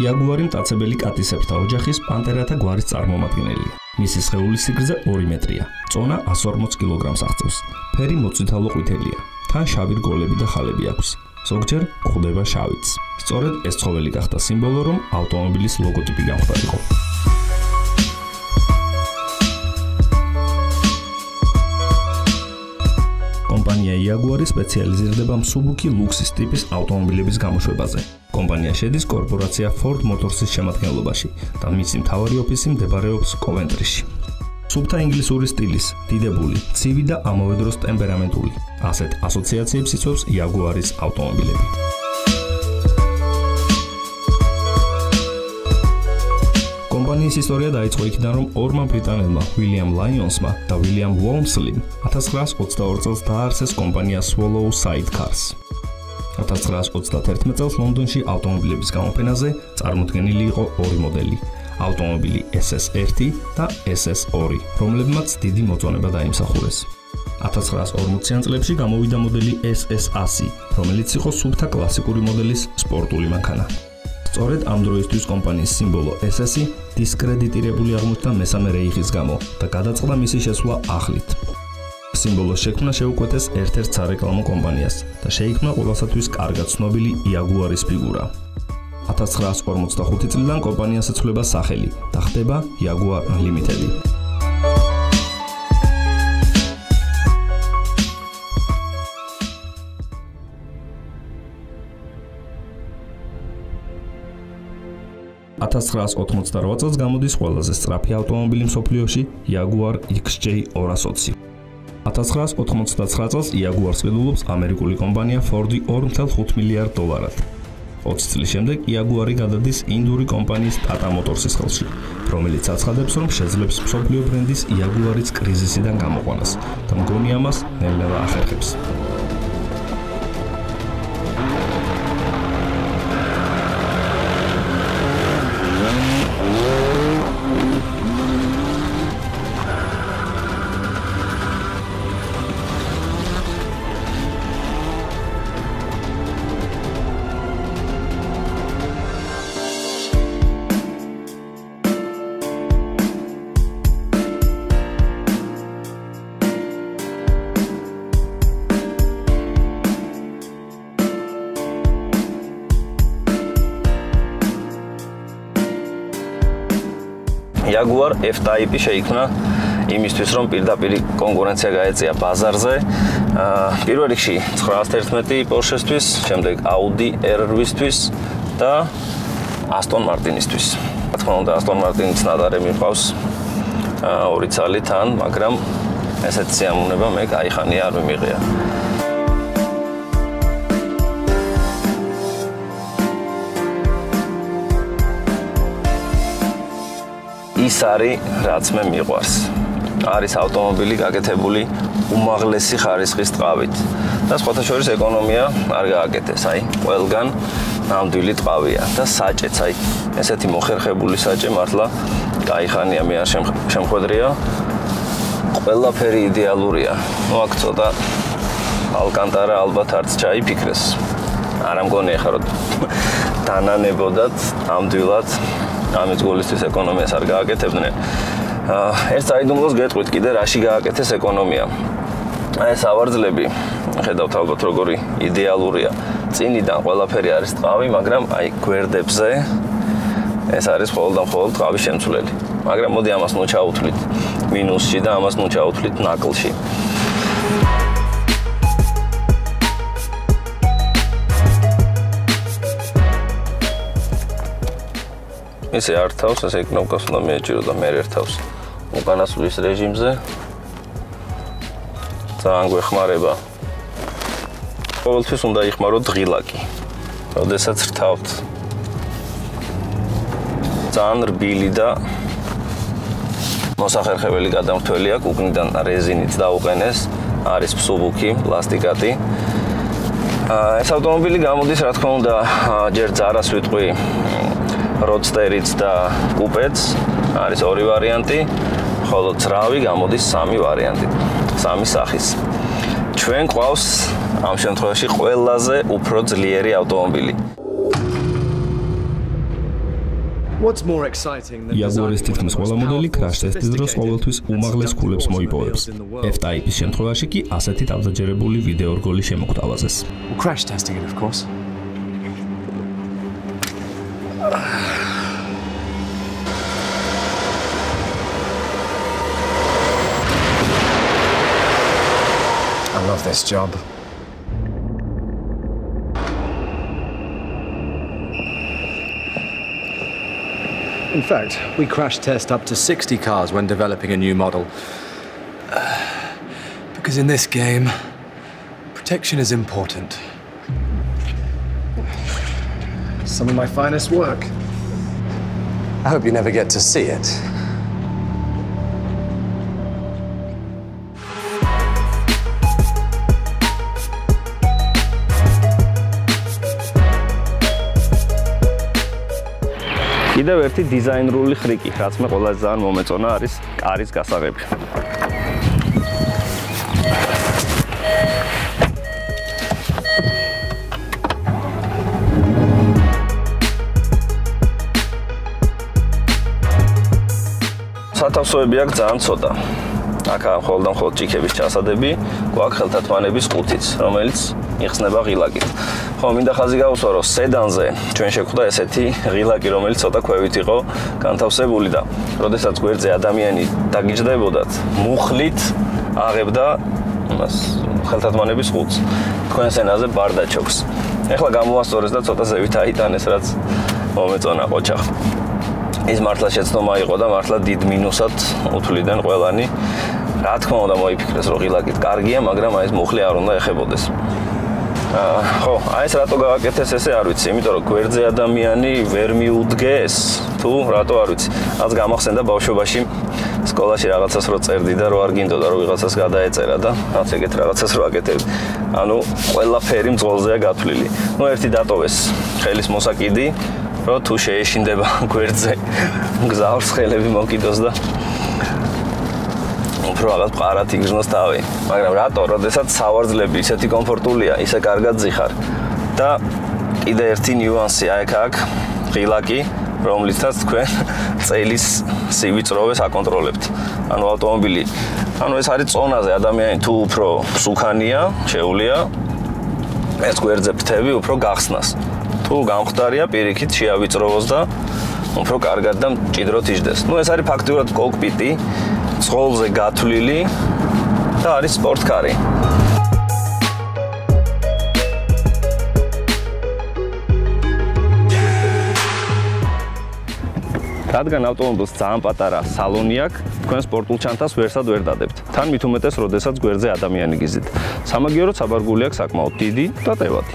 იაგუარი მტაცებელი კატისებრთა ოჯახის პანტერათა გვარის წარმომადგენელია. მისი სხეულის სიგრძე 2 მეტრია, წონა 140 კილოგრამს აღწევს. ფერი მოწითალო-ყვითელია, თან შავი რგოლები და ხალები აქვს. ზოგჯერ გვხვდება შავიც. სწორედ ეს ცხოველი გახდა სიმბოლო, რომ ავტომობილის ლოგოტიპი გამხდარიყო. კომპანია იაგუარი სპეციალიზირდება მსუბუქი ლუქსის ტიპის ავტომობილების გამოშვებაზე. კომპანია შედის კორპორაცია Ford Motors-ის შემადგენლობაში და მისი მთავარი ოფისი მდებარეობს კოვენტრიში. სუფთა ინგლისური სტილის, დიდებული, ცივი და ამავე დროს ტემპერამენტული. ასეთ ასოციაციებს იწვევს იაგუარის ავტომობილები. კომპანიის ისტორია დაიწყო იქიდან, რომ ორმა ბრიტანელმა, უილიამ ლაიონსმა და უილიამ ვოლმსლიმ 1922 წელს დააარსეს კომპანია Swallow Sidecars. 1931 წელს ლონდონში ავტომობილების გამოფენაზე წარმოდგენილი იყო 2 მოდელი, ავტომობილი SS1 და SS2, რომლებმაც დიდი მოწონება დაიმსახურეს. 1940-იან წლებში გამოვიდა მოდელი SS100, რომელიც იყო სუფთა კლასიკური მოდელის სპორტული მანქანა. სწორედ ამ დროისთვის კომპანიის სიმბოლო SS-ი დისკრედიტირებული აღმოჩნდა მესამე რეიხის გამო და გადაწყდა მისი შესვლა ახლით. სიმბოლოს შექმნა შეუკვეთეს ერთ-ერთ სარეკლამო კომპანიას და შეიქმნა ყველასათვის კარგად ცნობილი იაგუარის ფიგურა. 1945 წლიდან კომპანიას ეცვლება სახელი და ხდება Jaguar Limited. $1988 წელს გამოდის ყველაზე სწრაფი ავტომობილი მსოფლიოში Jaguar XJ220. 1999 წელს Jaguar-ს ყიდულობს ამერიკული კომპანია Ford-ი $2.5 მილიარდ. 20 წლის შემდეგ Jaguar-ი გადადის ინდური კომპანიის Tata Motors-ის ხელში, რომელიც აცხადებს, რომ შეძლებს მსოფლიო ბრენდის Jaguar-ის კრიზისიდან გამოყვანას და მგონი ამას ნელ-ნელა ახერხებს. Jaguar F-Type შეიქმნა იმისთვის, რომ პირდაპირ კონკურენცია გაეწია ბაზარზე. პირველ რიგში 911 Porsche-ისთვის, შემდეგ Audi R8-ისთვის და Aston Martin-ისთვის. რა თქმა უნდა, Aston Martin-იც ნადარე მიყვავს 2 წელი თან, მაგრამ ესეთ სიამოვნება მე კაიხანია არ მიმიღია. ის არის, რაც მე მიყვარს. არის ავტომობილი გაკეთებული უმაღლესი ხარისხის ტყავით. და სხვათა შორის ეკონომია არ გააკეთეს, აი, ყველგან ნამდვილი ტყავია და საჭეც, აი, ესეთი მოხერხებული საჭე მართლა კაიხანია, მე არ შემხვედრია. ყველაფერი იდეალურია. ნუ აქ ცოტა ალკანტარა ალბათ არც ჩაიფიქრეს. არა მგონი ახლა რომ დანანებოდათ ნამდვილად ამის გოლისთვის ეკონომიას არ გააკეთებდნენ. ერთ საიდუმლოს გეტყვით კიდე რაში გააკეთეს ეკონომია. აი ეს ავარძლები, ხედავთ ალბათ როგორი იდეალურია. წინიდან ყველაფერი არის ტყავი, მაგრამ აი გვერდებზე ეს არის მხოლოდ და მხოლოდ ტყავის შემცვლელი. მაგრამ მოდი ამას ნუ ჩაუთვლით მინუსში და ამას ნუ ჩაუთვლით ნაკლში. ისე არ თავს, ესე კნოპკას უნდა მიეჭირო და მე ერთავს უკანასვლის რეჟიმზე. ძალიან გვეხმარება. ყოველთვის უნდა იხმაროთ ღილაკი. როდესაც რთავთ. ძალიან რბილი და მოსახერხებელი გადამრთველი აქვს, უკნიდან რეზინით დაუყენეს, არის მსუბუქი, პლასტიკატი. ეს ავტომობილი გამოდის, რა თქმა უნდა, ჯერ ძარას ვიტყვი როდსტერიც და კუპეც, არის 2 ვარიანტი, ხოლო ძრავი გამოდის 3 ვარიანტი, 3 სახის. ჩვენ ყავს ამ შემთხვევაში ყველაზე უფრო ძლიერი ავტომობილი. What's more exciting than Jaguar-ის თითქმის ყველა მოდელი crash test-ის დროს ყოველთვის უმაღლეს ქულებს მოიპოვებს. F-Type-ის შემთხვევაში კი ასეთი თავდაჯერებული ვიდეო რგოლი შემოგთავაზეს. Crash testing it, of course. I love this job. In fact, we crash test up to 60 cars when developing a new model. Because in this game, protection is important. Some of my finest work. I hope you never get to see it. კიდევ ერთი დიზაინერული ხრიკი, რაც მე ყველაზე ძალიან მომეწონა, არის კარის გასაღები. სათავსოები აქვს ძალიან ცოტა. აქ მხოლოდ და მხოლოდ ჭიქების ჩასადები, გვაქვს ხელთათმანების ყუთიც, რომელიც იხსნება ღილაკით. ხო, მინდა ხაზი გავუსვა, რომ სედანზე ჩვენ შეხვდა ესეთი ღილაკი, რომელიც ცოტა ქვევით იყო განთავსებული და როდესაც გვერდზე ადამიანი დაგიჯდებოდათ, მუხლით აღებდა იმას ხელთათმანების ყუთს. თქვენს ენაზე ბარდაჩოქს. ეხლა გამოასწორეს და ცოტა ზევით აიტანეს, რაც მომეწონა ყოჩახ. ის მართლა შეცდომა იყო და მართლა დიდ მინუსად უთვლიდნენ ყველანი. რა თქმა უნდა მოიფიქრეს, რომ ღილაკით კარგია, მაგრამ აი ეს მუხლი არ უნდა ეხებოდეს. ხო, აი ეს რატო გააკეთეს ესე არ ვიცი, იმიტომ რომ გვერდზე ადამიანი ვერ მიუდგეს, თუ რატო არ ვიცი. რაც გამახსენდა ბავშვობაში სკოლაში რაღაცას რო წერდი და რო არ გინდოდა რომ ვიღაცას გადაეწერა და რაც ეგეთ რაღაცას რო აკეთებდი. ანუ ყველაფერი მძღოლზეა გათვლილი. ნუ ერთი დატოვეს ხელის მოსაკიდი, რომ თუ შეეშინდება გვერდზე გზავრს ხელები მოკიდოს და უფრო რაღაც პარად იგრძნოს თავი. მაგრამ რატო, როდესაც სავარძლები ისეთი კომფორტულია, ისე კარგად ძიხარ და კიდე ერთი ნიუანსი აქ აქვს ღილაკი, რომლითაც თქვენ წელის სივიწროვეს აკონტროლებთ. ანუ ავტომობილი, ანუ ეს არის წონაზე, ადამიანი თუ უფრო მსუქანია, შეუულია ეს გვერდზე ფრთები უფრო გახსნას. თუ გამხდარია, პირიქით შეავიწროვოს და უფრო კარგად და მჭიდროდ იჯდეს. ნუ ეს არის ფაქტიურად კოკპიტი, წყოლზე გათვლილი და არის სპორტკარი. რადგან ავტომობილს ძალიან პატარა სალონი აქვს, თქვენ სპორტულ ჩანთას ვერსად ვერ დადებთ. თან მით უმეტეს, როდესაც გვერდზე ადამიანი გიზიდ. სამაგიეროდ საბარგული აქვს საკმაოდ დიდი და ტევადი.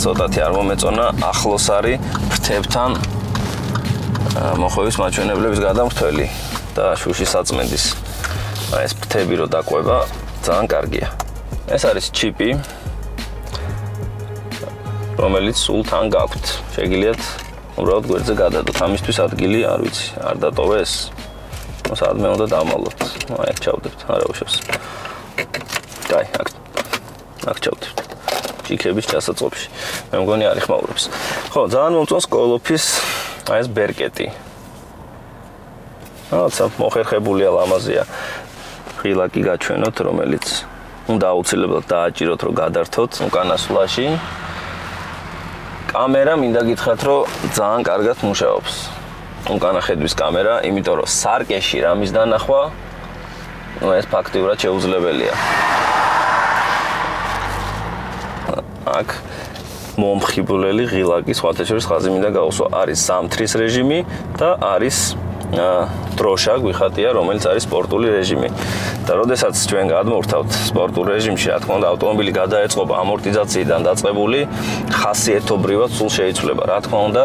ცოტათი არ მომეწონა, ახლოს არის ფრთებთან მოხვევის მაჩვენებლების გადამხდელი და შუშის საწმენდის. აი ეს ფრთები რო დაყვება, ძალიან კარგია. ეს არის ჩიპი, რომელიც სულ თან გაქვთ. შეგიძლიათ უბრალოდ გვერდზე გადადოთ. ამისთვის ადგილი არ ვიცი, არ დატოვეს. სადმე უნდა დამალოთ. აი აქ ჩავდებთ, არა უშავს. კაი, აქ ჩავდებთ. ჭიქების ჩასაწყობში. მე მგონი არ იხმაურებს. ხო, ძალიან მომწონს კოლოფის აი ეს ბერკეტი. რაცა მოხერხებულია, ლამაზია. ღილაკი გაჩვენოთ, რომელიც უნდა აუცილებლად დააჭიროთ, რომ გადართოთ უკანასვლაში. კამერა მინდა გითხრათ, რომ ძალიან კარგად მუშაობს. უკანახედვის კამერა, იმიტომ რომ სარკეში რამის დანახვა, ну ეს ფაქტიურად შეუძლებელია. აქ მომხიბვლელი ღილაკის სხვათა შორის ხაზი მინდა გაუსვა. არის ზამთრის რეჟიმი და არის დროშა გვიხატია, რომელიც არის სპორტული რეჟიმი. და როდესაც ჩვენ გადმოვრთავთ სპორტულ რეჟიმში, რა თქმა უნდა, ავტომობილი გადაეწყობა ამორტიზაციიდან დაწყებული, ხასიათობრივად სულ შეიცვლება. რა თქმა უნდა,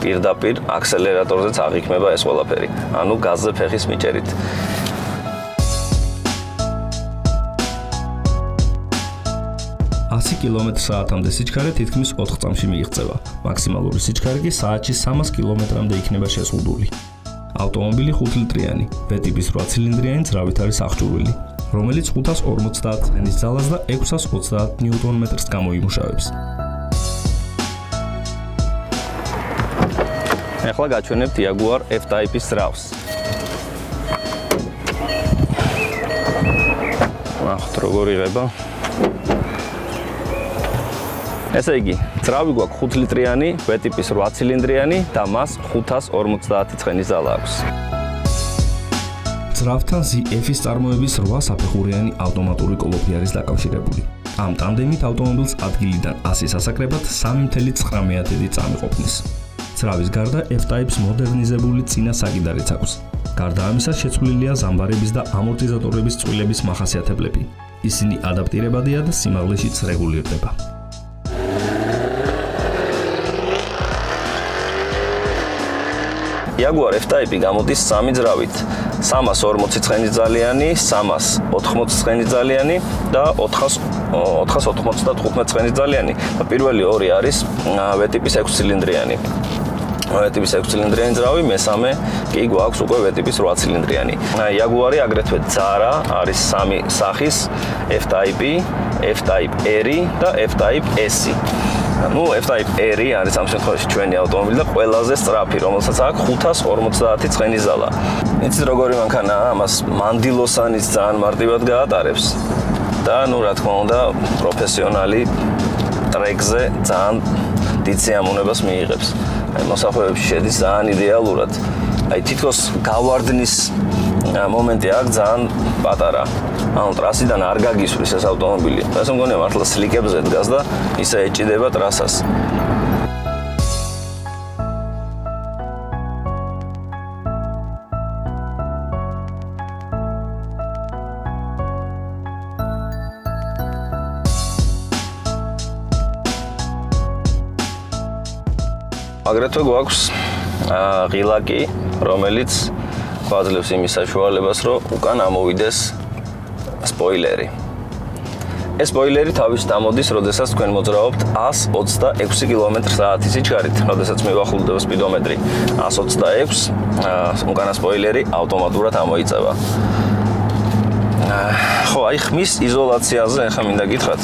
პირდაპირ აქსელერატორზეც აღიქმება ეს ყველაფერი. ანუ გაზზე ფეხის მიჭერით. 100 კმ/სთ-მდე სიჩქარე თითქმის 4 წამში მიიღწევა. მაქსიმალური სიჩქარე კი საათში 300 კმ-მდე იქნება შეზღუდული. ავტომობილი 5 ლიტრიანი, V-ტიპის 8 ცილინდრიანი ძრავით არის აღჭურვილი, რომელიც 550 წენის ძალას და 630 ნიუტონ-მეტრს გამოიმუშავებს. ახლა გაჩვენებთ Jaguar F-Type-ის ძრავს. ნახოთ როგორ იღება. ესე იგი, ძრავი გვაქვს 5 ლიტრიანი, V-ტიპის 8 ცილინდრიანი და მას 550 ცხენის ძალა აქვს. ძრავთან ZF-ის წარმოების 8 საფეხურიანი ავტომატური კოლოფი არის დაკავშირებული. ამ ტანდემით ავტომობილს ადგილიდან 100 სასაკრებად 3.9 წამიყოფნის. ძრავის გარდა F-Type-ს მოდერნიზებული წინა საკიდარიც აქვს. გარდა ამისა, შეცვლილია ზამბარების და ამორტიზატორების წყვილების მახასიათებლები. ისინი ადაპტირებადია და სიმაღლეშიც რეგულირდება. Jaguar F-Type გამოდის 3 ძრავით: 340 ცხენის ძალიანი, 380 ცხენის ძალიანი და 495 ცხენის ძალიანი. და პირველი ორი არის V-ტიპის 6 ცილინდრიანი. V-ტიპის 6 ცილინდრიანი ძრავი, მესამე კი გვაქვს უკვე V-ტიპის 8 ცილინდრიანი. Jaguar-ი აგრეთვე ძარა არის 3 სახის: F-Type, F-Type R და F-Type S. Ну, F-Type R არის ამ შემთხვევაში ჩვენი ავტომობილი და ყველაზე სწრაფი, რომელსაც აქვს 550 ცხენის ძალა. იცით როგორი მანქანაა, ამას მანდილოსანიც ძალიან მარტივად გაატარებს. და ну, რა თქმა უნდა, პროფესიონალი ტრეკზე ძალიან დიდ სიამოვნებას მიიღებს. აი, მოსახვევებში შედის ძალიან იდეალურად. აი, თითქოს გავარდნის მომენტი აქვს ძალიან პატარა. ანუ ტრასიდან არ გაგისვრის ეს ავტომობილი. ასე მგონია მართლა სლიკებზე დგას და ისე ეჭიდება ტრასას. აგრეთვე გვაქვს ღილაკი, რომელიც გვაძლევს იმის საშუალებას, რომ უკან ამოვიდეს სპოილერი. ეს სპოილერი თავის დამოდის, როდესაც თქვენ მოძრაობთ 126 კმ/სთ სიჩქარით, როდესაც მივახულდება სპიდომეტრი 126, უკანა სპოილერი ავტომატურად ამოიწევა. ხო, აი ხმის იზოლაციაზე ახლა მინდა გითხრათ.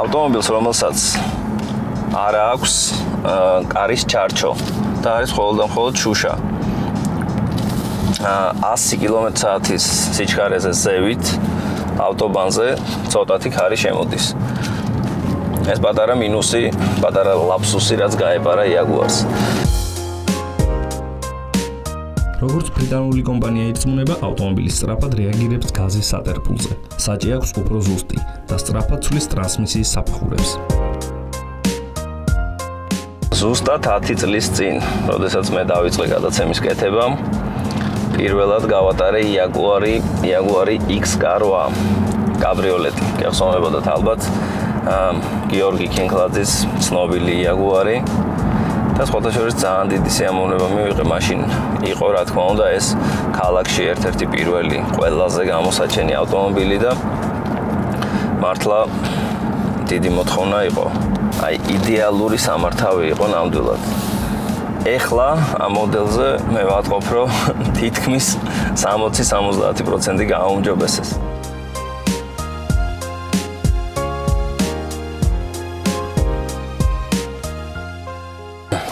ავტომობილს, რომელსაც არ აქვს კარის ჩარჩო და არის მხოლოდ და მხოლოდ შუშა. 100 კმ/სთ-ის სიჩქარეზე ზევით ავტობანზე ცოტათი ქარი შემოდის. ეს პატარა მინუსი, პატარა ლაფსუსი, რაც გაეპარა Jaguar-ს. როგორც ბრიტანული კომპანია ირწმუნება, ავტომობილი სწრაფად რეაგირებს გაზის სატერფულზე. საჭი აქვს უფრო ზუსტი და სწრაფად ცვლის ტრანსმისიის საფეხურებს. ზუსტად 10 წლის წინ, როდესაც მე დავიწყე გადაცემის კეთება, პირველად გავატარე Jaguar XK8 კაბრიოლეტი. გეხსოვებოდათ ალბათ გიორგი კინკლაძის ცნობილი Jaguar-ი. და სხვათა შორის ძალიან დიდი სიამოვნება მივიღე. მაშინ იყო, რა თქმა უნდა, ეს ქალაქში ერთ-ერთი პირველი ყველაზე გამოსაჩენი ავტომობილი და მართლა დიდი მოთხოვნა იყო. აი, იდეალური სამართავი იყო ნამდვილად. ეხლა ამ მოდელზე მე ვატყობ, რომ თითქმის 60-70% გააუმჯობესეს.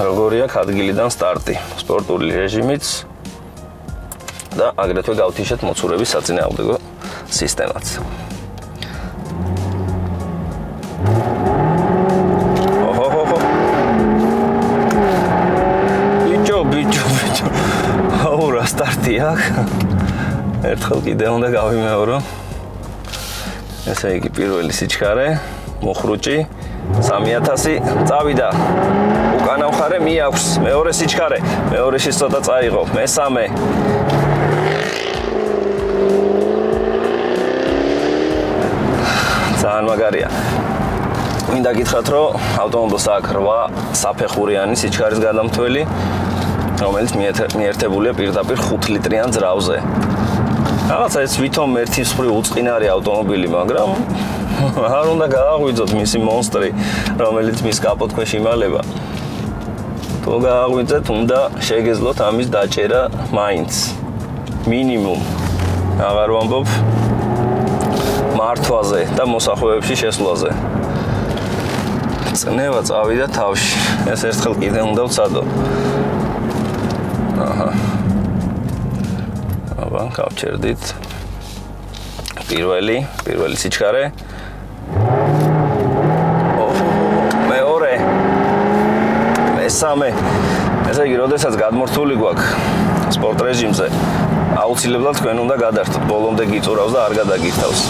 როგორია ადგილიდან სტარტი, სპორტული რეჟიმიც და აგრეთვე გავთიშეთ მოცურების საწინააღმდეგო სისტემაც. აურა სტარტი აქვს. ერთხელ კიდე უნდა გავიმეორო. ესე იგი პირველი სიჩქარე, მოხრუჭი 3000 წავიდა. უკანა მხარე მიაქვს. მეორე სიჩქარე, მეორეში ცოტა წაიღო. მესამე. ძალიან მაგარია. მინდა გითხრათ, რომ ავტომობილს აქვს 8 საფეხურიანი სიჩქარის გადამთველი, რომელიც მიერთებულია პირდაპირ 5 ლიტრიან ძრავზე. რაღაცა ეს ვითომ ერთი მსხვილი უწყინარი ავტომობილი, მაგრამ არ უნდა გააღვიძოთ მისი მონსტრი, რომელიც მის კაპოტქვეშ იმალება. თუ გააღვიძეთ, უნდა შეგეძლოთ ამის დაჭერა მაინც. მინიმუმ. აღარ ვამბობ მართვაზე და მოსახლეებში შესვლაზე. წნევა წავიდა თავში. ეს ერთხელ კიდე უნდა ვცადო. აჰა. აბა, გავჩერდით. პირველი სიჩქარე. მეორე. მესამე. ესე იგი, როდესაც გადმორთული გვაქვს სპორტ რეჟიმზე, აუცილებლად თქვენ უნდა გადართოთ, ბოლომდე გიწურავს და არ გადაგირთავს.